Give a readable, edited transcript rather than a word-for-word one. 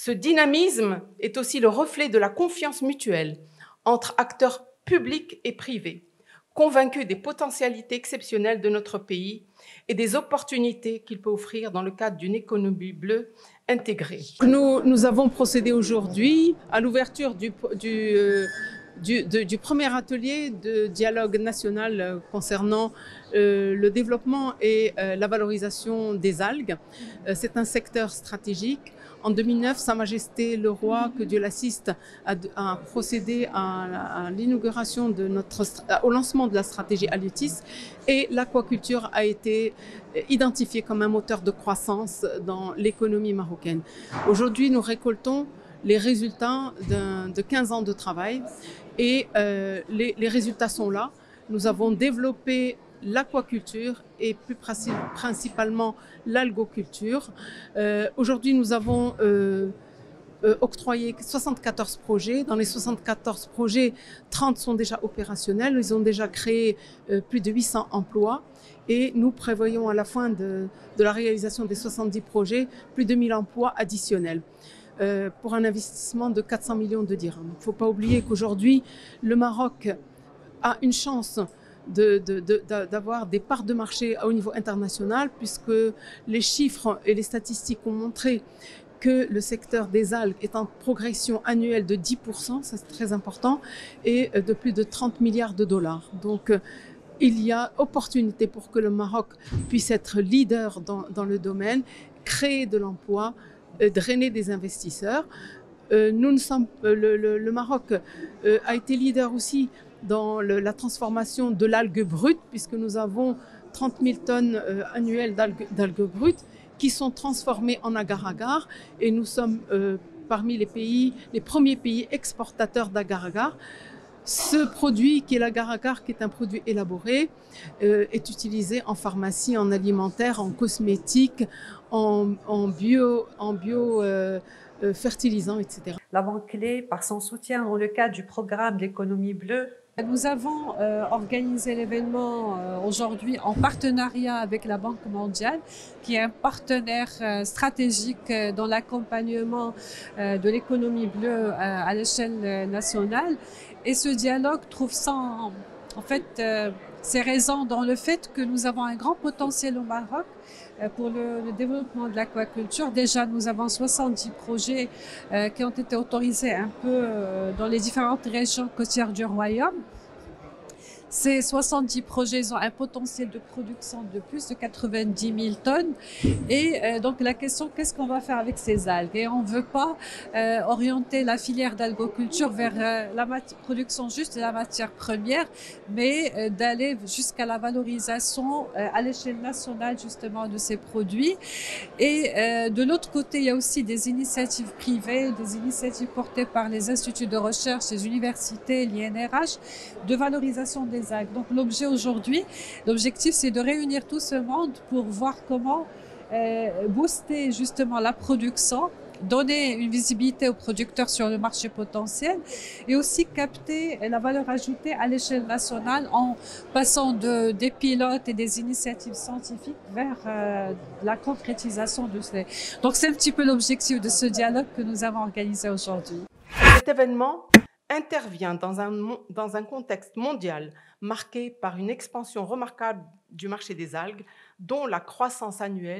Ce dynamisme est aussi le reflet de la confiance mutuelle entre acteurs publics et privés, convaincus des potentialités exceptionnelles de notre pays et des opportunités qu'il peut offrir dans le cadre d'une économie bleue intégrée. Nous avons procédé aujourd'hui à l'ouverture du premier atelier de dialogue national concernant le développement et la valorisation des algues. C'est un secteur stratégique. En 2009, Sa Majesté le Roi, que Dieu l'assiste, a procédé à l'inauguration au lancement de la stratégie Halieutis, et l'aquaculture a été identifiée comme un moteur de croissance dans l'économie marocaine. Aujourd'hui, nous récoltons les résultats de 15 ans de travail et les résultats sont là. Nous avons développé l'aquaculture et plus principalement l'algoculture. Aujourd'hui, nous avons octroyé 74 projets. Dans les 74 projets, 30 sont déjà opérationnels. Ils ont déjà créé plus de 800 emplois. Et nous prévoyons à la fin de la réalisation des 70 projets, plus de 1000 emplois additionnels. Pour un investissement de 400 millions de dirhams. Il ne faut pas oublier qu'aujourd'hui, le Maroc a une chance d'avoir des parts de marché au niveau international, puisque les chiffres et les statistiques ont montré que le secteur des algues est en progression annuelle de 10%, ça c'est très important, et de plus de 30 milliards de dollars. Donc, il y a opportunité pour que le Maroc puisse être leader dans le domaine, créer de l'emploi, drainer des investisseurs. Le Maroc a été leader aussi dans la transformation de l'algue brute, puisque nous avons 30 000 tonnes annuelles d'algues brutes qui sont transformées en agar-agar, et nous sommes parmi les premiers pays exportateurs d'agar-agar. Ce produit qui est l'agar-agar, qui est un produit élaboré, est utilisé en pharmacie, en alimentaire, en cosmétique, en bio fertilisants, etc. La Banque Clé, par son soutien dans le cadre du programme d'économie bleue, nous avons organisé l'événement aujourd'hui en partenariat avec la Banque mondiale, qui est un partenaire stratégique dans l'accompagnement de l'économie bleue à l'échelle nationale. Et ce dialogue trouve ses raisons dans le fait que nous avons un grand potentiel au Maroc pour le développement de l'aquaculture. Déjà, nous avons 70 projets qui ont été autorisés un peu dans les différentes régions côtières du royaume. Ces 70 projets ont un potentiel de production de plus de 90 000 tonnes. Et donc la question, qu'est-ce qu'on va faire avec ces algues? Et on ne veut pas orienter la filière d'algoculture vers la production juste de la matière première, mais d'aller jusqu'à la valorisation à l'échelle nationale justement de ces produits. Et de l'autre côté, il y a aussi des initiatives privées, des initiatives portées par les instituts de recherche, les universités, l'INRH, de valorisation des algues. Donc l'objectif, c'est de réunir tout ce monde pour voir comment booster justement la production, donner une visibilité aux producteurs sur le marché potentiel et aussi capter la valeur ajoutée à l'échelle nationale en passant des pilotes et des initiatives scientifiques vers la concrétisation de cela. Donc c'est un petit peu l'objectif de ce dialogue que nous avons organisé aujourd'hui. Cet événement intervient dans un contexte mondial marqué par une expansion remarquable du marché des algues, dont la croissance annuelle